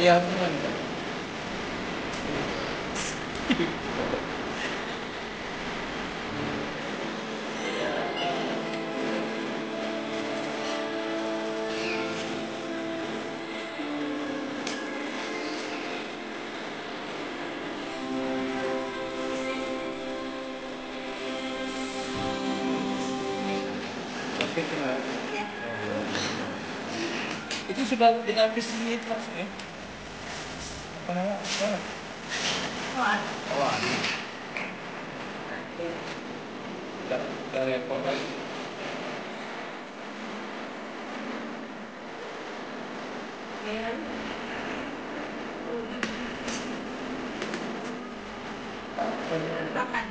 ayam kan. Itu sudah dengan besi itu maksudnya. Apa namanya? Oh, dari repot lagi. Makan.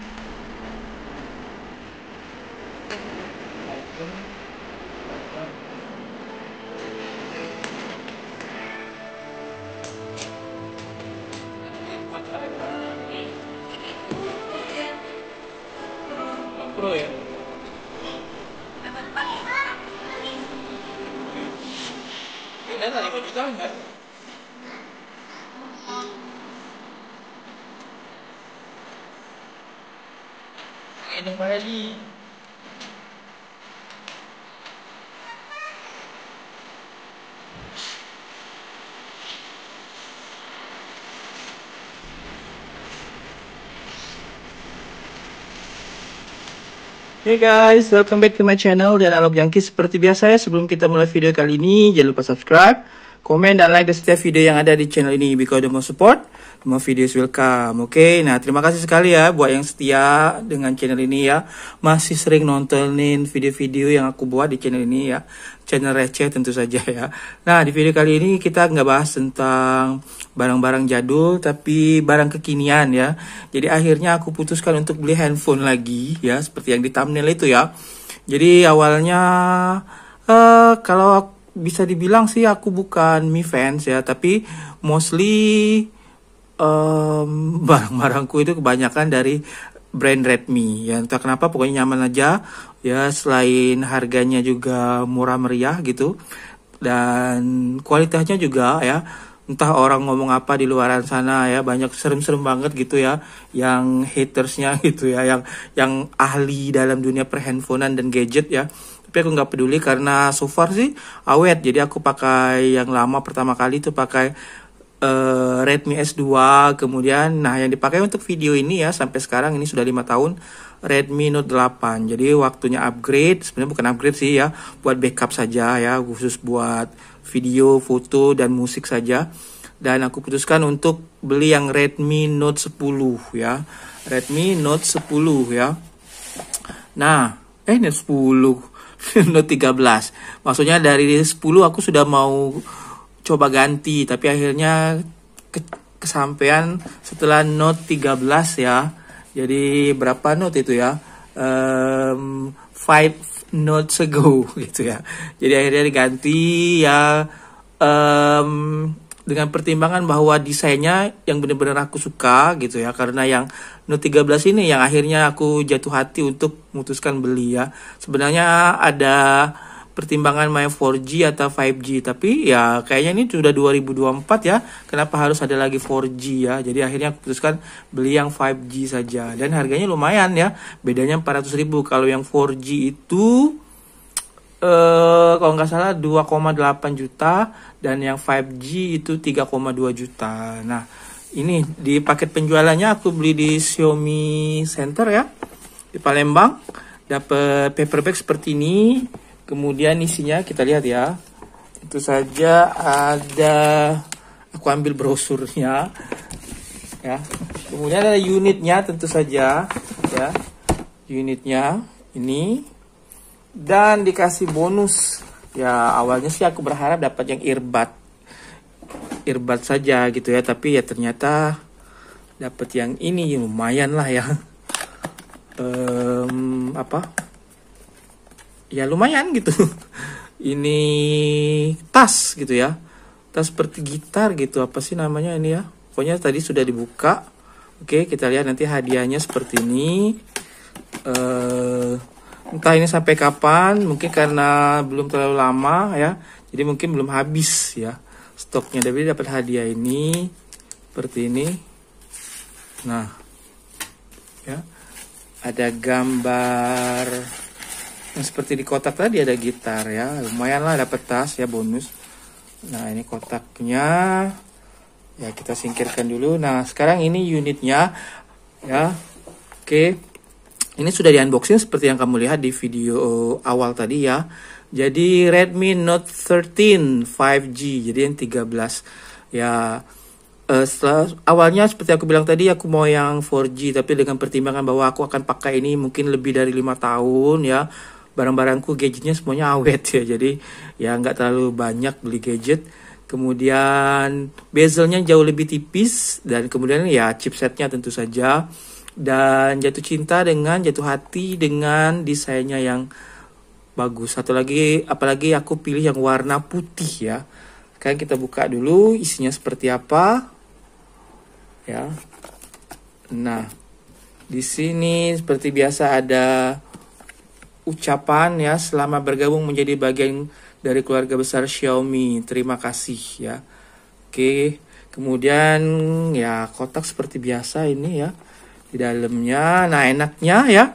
Pro ya. Ini tadi 5 juta enggak? Ini Bali. Hey guys, welcome back to my channel dan Alok Jangkis. Seperti biasa ya, sebelum kita mulai video kali ini, jangan lupa subscribe, komen, dan like di setiap video yang ada di channel ini. Because the more support, the more videos will come. Oke, nah terima kasih sekali ya buat yang setia dengan channel ini ya. Masih sering nontonin video-video yang aku buat di channel ini ya. Channel receh tentu saja ya. Nah, di video kali ini kita nggak bahas tentang barang-barang jadul, tapi barang kekinian ya. Jadi akhirnya aku putuskan untuk beli handphone lagi ya, seperti yang di thumbnail itu ya. Jadi awalnya kalau bisa dibilang sih aku bukan Mi fans ya, tapi mostly barang-barangku itu kebanyakan dari brand Redmi ya, entah kenapa pokoknya nyaman aja ya, selain harganya juga murah meriah gitu dan kualitasnya juga ya, entah orang ngomong apa di luaran sana ya, banyak serem-serem banget gitu ya yang hatersnya gitu ya, yang ahli dalam dunia perhandphonean dan gadget ya. Tapi aku nggak peduli karena so far sih awet, jadi aku pakai yang lama. Pertama kali itu pakai Redmi S2, kemudian nah yang dipakai untuk video ini ya sampai sekarang ini sudah 5 tahun, Redmi Note 8. Jadi waktunya upgrade, sebenarnya bukan upgrade sih ya, buat backup saja ya, khusus buat video, foto, dan musik saja. Dan aku putuskan untuk beli yang Redmi Note 10 ya, Redmi Note 10 ya. Nah, Note 10 Note 13. Maksudnya dari 10 aku sudah mau coba ganti, tapi akhirnya kesampean setelah Note 13 ya. Jadi berapa Note itu ya? 5 Notes ago gitu ya. Jadi akhirnya diganti ya, dengan pertimbangan bahwa desainnya yang benar-benar aku suka gitu ya. Karena yang Note 13 ini yang akhirnya aku jatuh hati untuk memutuskan beli ya. Sebenarnya ada pertimbangan main 4G atau 5G, tapi ya kayaknya ini sudah 2024 ya, kenapa harus ada lagi 4G ya. Jadi akhirnya aku putuskan beli yang 5G saja, dan harganya lumayan ya, bedanya 400.000. Kalau yang 4G itu kalau nggak salah 2,8 juta, dan yang 5G itu 3,2 juta. Nah ini di paket penjualannya aku beli di Xiaomi Center ya, di Palembang, dapat paper bag seperti ini. Kemudian isinya kita lihat ya, itu saja ada, aku ambil brosurnya ya. Kemudian ada unitnya tentu saja ya, unitnya ini, dan dikasih bonus ya. Awalnya sih aku berharap dapat yang earbud saja gitu ya, tapi ya ternyata dapat yang ini, lumayan lah ya. Ya lumayan gitu. Ini tas gitu ya, tas seperti gitar gitu, apa sih namanya ini ya, pokoknya tadi sudah dibuka. Oke, kita lihat nanti hadiahnya seperti ini. Entah ini sampai kapan, mungkin karena belum terlalu lama ya, jadi mungkin belum habis ya stoknya, tapi dapat hadiah ini seperti ini. Nah, ya, ada gambar yang seperti di kotak tadi, ada gitar ya, lumayan lah, dapat tas ya, bonus. Nah, ini kotaknya ya, kita singkirkan dulu. Nah, sekarang ini unitnya ya. Oke, ini sudah di unboxing seperti yang kamu lihat di video awal tadi ya. Jadi Redmi Note 13 5G, jadi yang 13 ya. Setelah awalnya seperti aku bilang tadi, aku mau yang 4G, tapi dengan pertimbangan bahwa aku akan pakai ini mungkin lebih dari 5 tahun ya. Barang-barangku, gadgetnya semuanya awet ya, jadi ya nggak terlalu banyak beli gadget. Kemudian bezelnya jauh lebih tipis, dan kemudian ya chipsetnya tentu saja. Dan jatuh hati dengan desainnya yang bagus. Satu lagi, apalagi aku pilih yang warna putih ya. Sekarang kita buka dulu isinya seperti apa ya. Nah, di sini seperti biasa ada ucapan ya, selamat bergabung menjadi bagian dari keluarga besar Xiaomi, terima kasih ya. Oke, kemudian ya kotak seperti biasa ini ya di dalamnya. Nah, enaknya ya,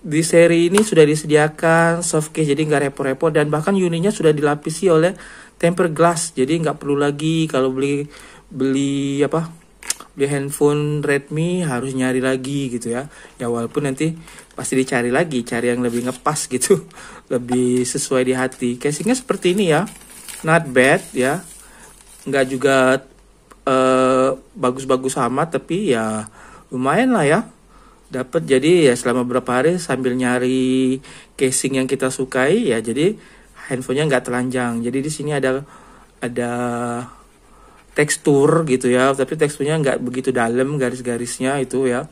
di seri ini sudah disediakan soft case, jadi nggak repot-repot, dan bahkan unitnya sudah dilapisi oleh tempered glass, jadi nggak perlu lagi kalau beli handphone Redmi harus nyari lagi gitu ya. Ya walaupun nanti pasti dicari lagi, cari yang lebih ngepas gitu, lebih sesuai di hati. Casingnya seperti ini ya, not bad ya, nggak juga bagus-bagus amat, tapi ya lumayan lah ya. Dapat, jadi ya selama beberapa hari sambil nyari casing yang kita sukai ya, jadi handphonenya nggak telanjang. Jadi di sini ada tekstur gitu ya, tapi teksturnya nggak begitu dalam garis-garisnya itu ya.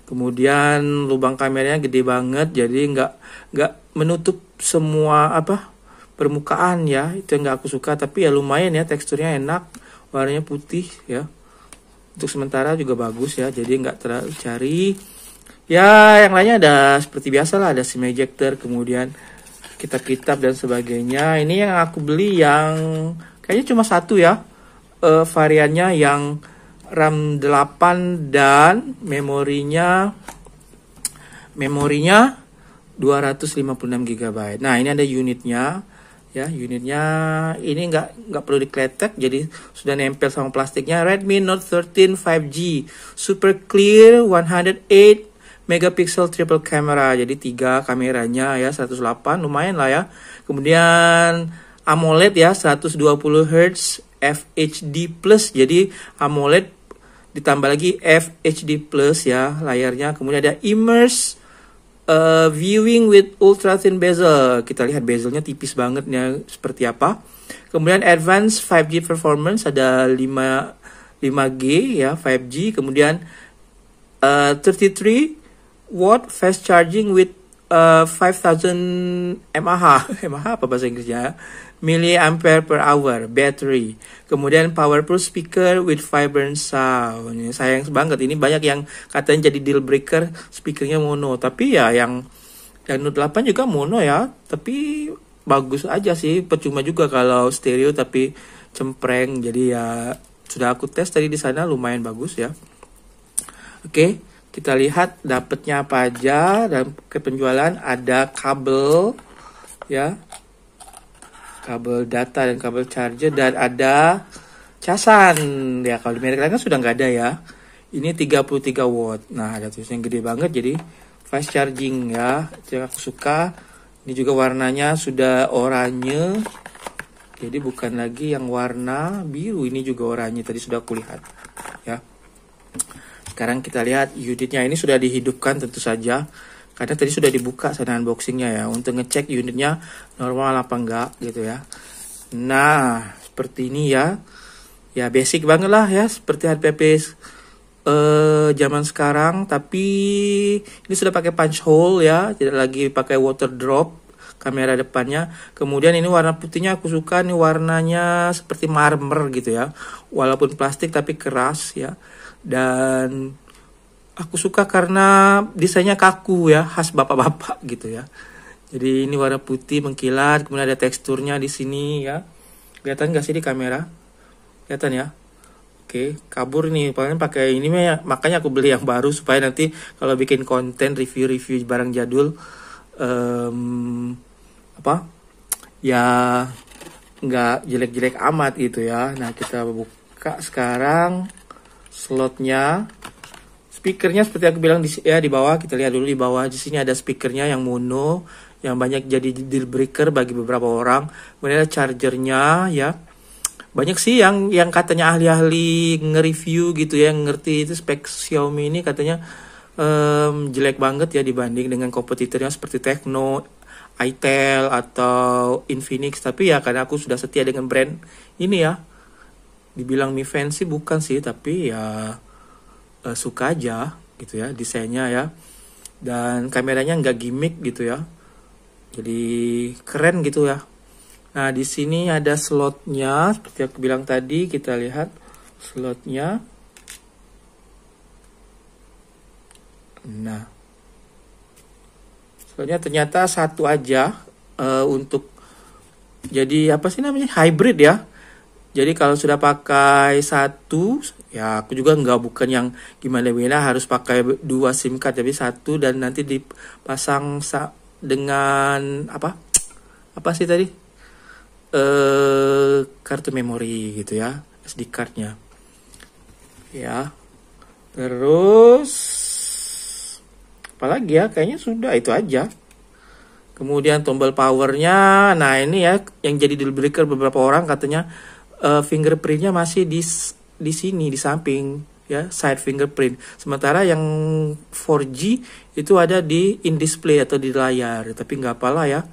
Kemudian lubang kameranya gede banget, jadi nggak menutup semua permukaan ya, itu yang nggak aku suka. Tapi ya lumayan ya, teksturnya enak, warnanya putih ya. Untuk sementara juga bagus ya, jadi nggak terlalu cari. Ya, yang lainnya ada seperti biasa lah, ada SIM ejector, kemudian kitab-kitab dan sebagainya. Ini yang aku beli yang kayaknya cuma satu ya, variannya yang RAM 8 dan memorinya 256 GB. Nah, ini ada unitnya ya, unitnya ini nggak perlu dikletek, jadi sudah nempel sama plastiknya. Redmi Note 13 5G super clear 108 megapixel triple camera, jadi 3 kameranya ya, 108, lumayan lah ya. Kemudian AMOLED ya, 120 Hz FHD plus, jadi AMOLED ditambah lagi FHD plus ya layarnya. Kemudian ada immerse viewing with ultra thin bezel, kita lihat bezelnya tipis banget ya, seperti apa. Kemudian advanced 5G performance, ada 5G ya 5G. Kemudian 33 watt fast charging with 5000 mAh mAh apa bahasa Inggrisnya, milliampere per hour battery. Kemudian powerful speaker with vibrant sound. Ini sayang banget, ini banyak yang katanya jadi deal breaker, speakernya mono. Tapi ya yang Note 8 juga mono ya, tapi bagus aja sih. Percuma juga kalau stereo tapi cempreng. Jadi ya sudah aku tes tadi di sana, lumayan bagus ya. Oke. Kita lihat dapatnya apa aja. Dan ke penjualan ada kabel ya, kabel data dan kabel charger, dan ada casan ya. Kalau di merek lain kan sudah nggak ada ya. Ini 33 watt. Nah, ada tulisannya gede banget, jadi fast charging ya, yang aku suka. Ini juga warnanya sudah oranye, jadi bukan lagi yang warna biru, ini juga oranye, tadi sudah aku lihat ya. Sekarang kita lihat unitnya, ini sudah dihidupkan tentu saja, karena tadi sudah dibuka sana unboxingnya ya, untuk ngecek unitnya normal apa enggak gitu ya. Nah, seperti ini ya. Ya basic banget lah ya, seperti HPP zaman sekarang, tapi ini sudah pakai punch hole ya, tidak lagi pakai water drop kamera depannya. Kemudian ini warna putihnya aku suka, nih warnanya seperti marmer gitu ya, walaupun plastik tapi keras ya. Dan aku suka karena desainnya kaku ya, khas bapak-bapak gitu ya. Jadi ini warna putih mengkilat, kemudian ada teksturnya di sini ya. Kelihatan nggak sih di kamera? Kelihatan ya. Oke, kabur nih. Paling pakai ini makanya aku beli yang baru supaya nanti kalau bikin konten review-review barang jadul apa? Ya nggak jelek-jelek amat gitu ya. Nah, kita buka sekarang slotnya. Speakernya seperti aku bilang di bawah, kita lihat dulu di bawah. Di sini ada speakernya yang mono yang banyak jadi deal breaker bagi beberapa orang. Kemudian ada chargernya ya. Banyak sih yang katanya ahli-ahli nge-review gitu ya, yang ngerti itu spek Xiaomi ini katanya jelek banget ya dibanding dengan kompetitornya seperti Tecno, itel atau Infinix. Tapi ya karena aku sudah setia dengan brand ini ya. Dibilang Mi Fans sih bukan sih, tapi ya suka aja gitu ya desainnya ya. Dan kameranya nggak gimmick gitu ya. Jadi keren gitu ya. Nah, di sini ada slotnya, seperti aku bilang tadi, kita lihat slotnya. Nah, slotnya ternyata satu aja untuk jadi apa sih namanya, hybrid ya. Jadi kalau sudah pakai satu, ya aku juga bukan yang gimana-gimana harus pakai 2 SIM card, tapi satu dan nanti dipasang dengan apa sih tadi? Kartu memori gitu ya, SD cardnya ya. Terus apalagi ya, kayaknya sudah itu aja. Kemudian tombol powernya, nah ini ya yang jadi deal breaker beberapa orang katanya fingerprintnya masih di sini di samping ya, side fingerprint. Sementara yang 4G itu ada di in display atau di layar, tapi nggak apalah ya.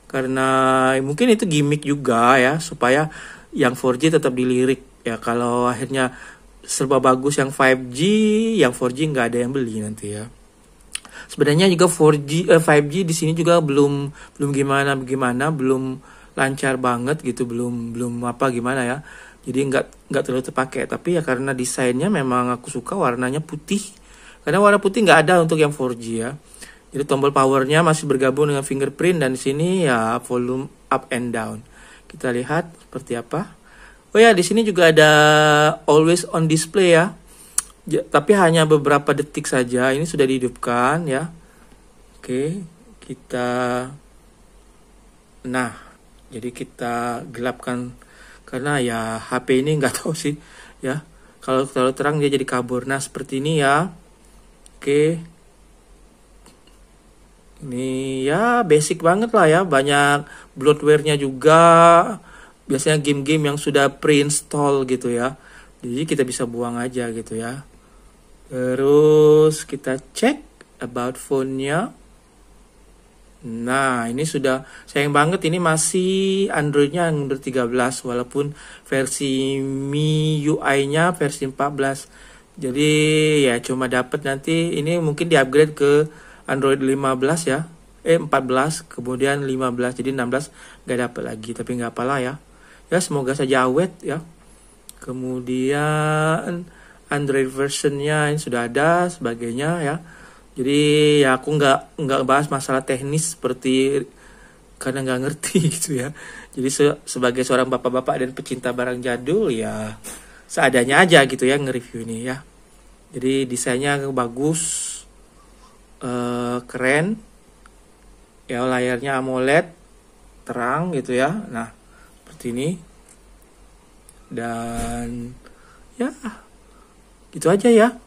Karena mungkin itu gimmick juga ya, supaya yang 4G tetap dilirik ya. Kalau akhirnya serba bagus yang 5G, yang 4G nggak ada yang beli nanti ya. Sebenarnya juga 5G di sini juga belum gimana, belum lancar banget gitu, belum apa gimana ya. Jadi nggak terlalu terpakai. Tapi ya karena desainnya memang aku suka warnanya putih. Karena warna putih nggak ada untuk yang 4G ya. Jadi tombol powernya masih bergabung dengan fingerprint, dan di sini ya volume up and down. Kita lihat seperti apa. Oh ya, di sini juga ada always on display ya. Tapi hanya beberapa detik saja. Ini sudah dihidupkan ya. Oke, nah, jadi kita gelapkan karena ya HP ini nggak tahu sih ya. Kalau terlalu terang dia jadi kabur. Nah, seperti ini ya. Oke. Ini ya basic banget lah ya, banyak bloatware-nya juga. Biasanya game-game yang sudah pre-install gitu ya. Jadi kita bisa buang aja gitu ya. Terus kita cek about phone-nya. Nah, ini sudah sayang banget ini masih Android-nya yang Android 13 walaupun versi MIUI-nya versi 14. Jadi ya cuma dapat nanti ini mungkin di-upgrade ke Android 15 ya, 14, kemudian 15, jadi 16 gak dapat lagi, tapi nggak apalah ya. Ya semoga saja awet ya. Kemudian Android versionnya ini sudah ada sebagainya ya. Jadi ya aku nggak bahas masalah teknis seperti karena nggak ngerti gitu ya. Jadi sebagai seorang bapak-bapak dan pecinta barang jadul ya seadanya aja gitu ya nge-review ini ya. Jadi desainnya bagus. Keren ya, layarnya AMOLED terang gitu ya. Nah seperti ini, dan ya gitu aja ya.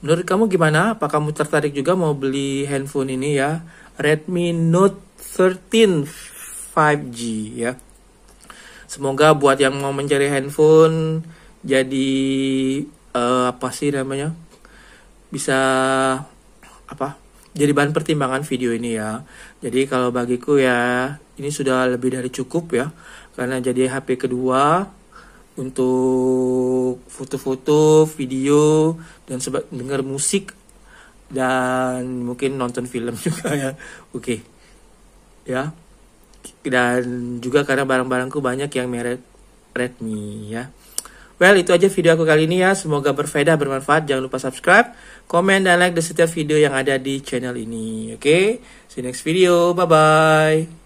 Menurut kamu gimana? Apa kamu tertarik juga mau beli handphone ini ya, Redmi Note 13 5G ya. Semoga buat yang mau mencari handphone jadi apa sih namanya, bisa jadi bahan pertimbangan video ini ya. Jadi kalau bagiku ya ini sudah lebih dari cukup ya, karena jadi HP kedua untuk foto-foto, video, dan dengar musik, dan mungkin nonton film juga ya. Oke. Ya. Dan juga karena barang-barangku banyak yang merek Redmi ya. Well, itu aja video aku kali ini ya. Semoga berfaedah, bermanfaat. Jangan lupa subscribe, komen, dan like di setiap video yang ada di channel ini. Oke? See you next video. Bye-bye.